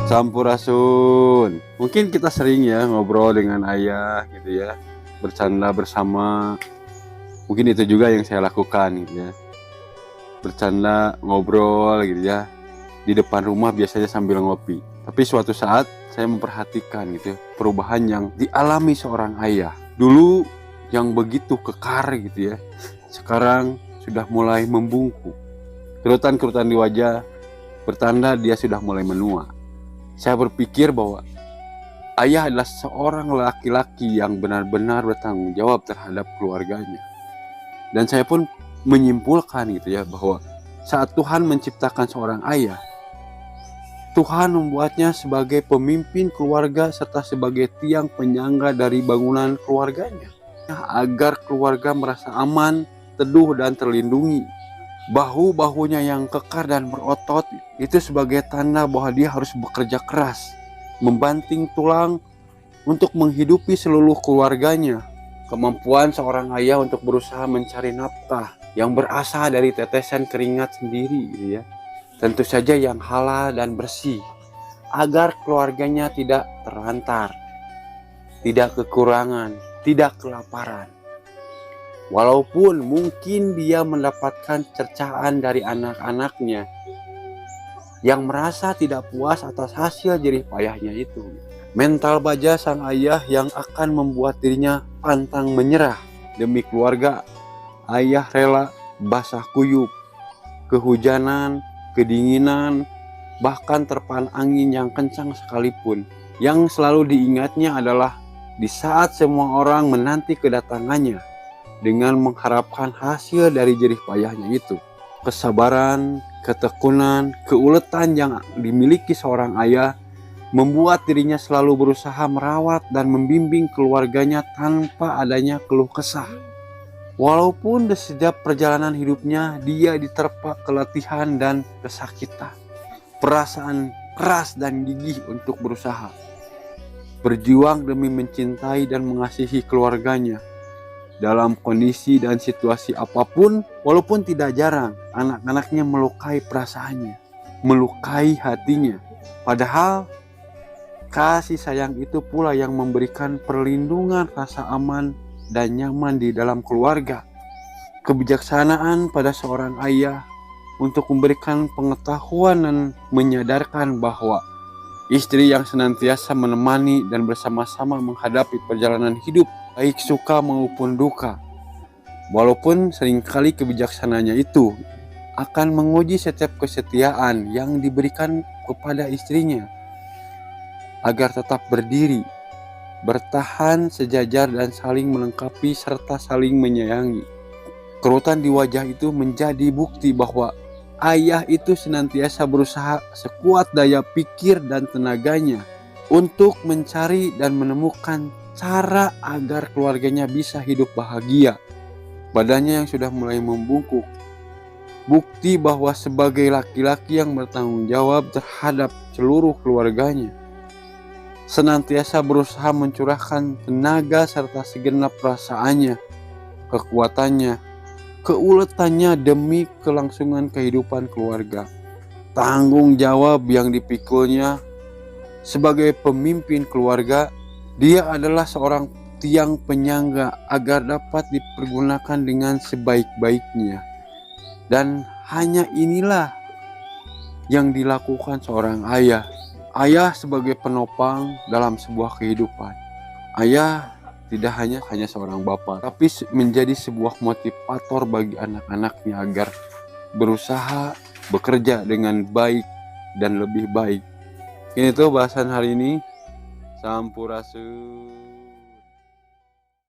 Sampurasun. Mungkin kita sering ya ngobrol dengan ayah gitu ya, bercanda bersama. Mungkin itu juga yang saya lakukan gitu ya. Bercanda, ngobrol gitu ya. Di depan rumah biasanya sambil ngopi. Tapi suatu saat saya memperhatikan gitu ya, perubahan yang dialami seorang ayah. Dulu yang begitu kekar gitu ya, sekarang sudah mulai membungkuk. Kerutan-kerutan di wajah bertanda dia sudah mulai menua. Saya berpikir bahwa ayah adalah seorang laki-laki yang benar-benar bertanggung jawab terhadap keluarganya. Dan saya pun menyimpulkan gitu ya, bahwa saat Tuhan menciptakan seorang ayah, Tuhan membuatnya sebagai pemimpin keluarga serta sebagai tiang penyangga dari bangunan keluarganya, agar keluarga merasa aman, teduh, dan terlindungi. Bahu-bahunya yang kekar dan berotot itu sebagai tanda bahwa dia harus bekerja keras, membanting tulang untuk menghidupi seluruh keluarganya. Kemampuan seorang ayah untuk berusaha mencari nafkah yang berasal dari tetesan keringat sendiri gitu ya. Tentu saja yang halal dan bersih, agar keluarganya tidak terlantar, tidak kekurangan, tidak kelaparan. Walaupun mungkin dia mendapatkan cercaan dari anak-anaknya yang merasa tidak puas atas hasil jerih payahnya itu. Mental baja sang ayah yang akan membuat dirinya pantang menyerah demi keluarga. Ayah rela basah kuyup, kehujanan, kedinginan, bahkan terpaan angin yang kencang sekalipun. Yang selalu diingatnya adalah di saat semua orang menanti kedatangannya dengan mengharapkan hasil dari jerih payahnya itu. Kesabaran, ketekunan, keuletan yang dimiliki seorang ayah membuat dirinya selalu berusaha merawat dan membimbing keluarganya tanpa adanya keluh kesah. Walaupun di setiap perjalanan hidupnya dia diterpa keletihan dan kesakitan, perasaan keras dan gigih untuk berusaha, berjuang demi mencintai dan mengasihi keluarganya. Dalam kondisi dan situasi apapun, walaupun tidak jarang anak-anaknya melukai perasaannya, melukai hatinya. Padahal kasih sayang itu pula yang memberikan perlindungan, rasa aman dan nyaman di dalam keluarga. Kebijaksanaan pada seorang ayah untuk memberikan pengetahuan dan menyadarkan bahwa istri yang senantiasa menemani dan bersama-sama menghadapi perjalanan hidup, baik suka maupun duka. Walaupun seringkali kebijaksanaannya itu akan menguji setiap kesetiaan yang diberikan kepada istrinya, agar tetap berdiri, bertahan sejajar dan saling melengkapi serta saling menyayangi. Kerutan di wajah itu menjadi bukti bahwa ayah itu senantiasa berusaha sekuat daya pikir dan tenaganya untuk mencari dan menemukan cara agar keluarganya bisa hidup bahagia. Badannya yang sudah mulai membungkuk, bukti bahwa sebagai laki-laki yang bertanggung jawab terhadap seluruh keluarganya, senantiasa berusaha mencurahkan tenaga serta segenap perasaannya, kekuatannya, keuletannya demi kelangsungan kehidupan keluarga. Tanggung jawab yang dipikulnya sebagai pemimpin keluarga, dia adalah seorang tiang penyangga agar dapat dipergunakan dengan sebaik-baiknya. Dan hanya inilah yang dilakukan seorang ayah. Ayah sebagai penopang dalam sebuah kehidupan. Ayah tidak hanya seorang bapak, tapi menjadi sebuah motivator bagi anak-anaknya agar berusaha bekerja dengan baik dan lebih baik. Ini tuh bahasan hari ini. Sampurasun.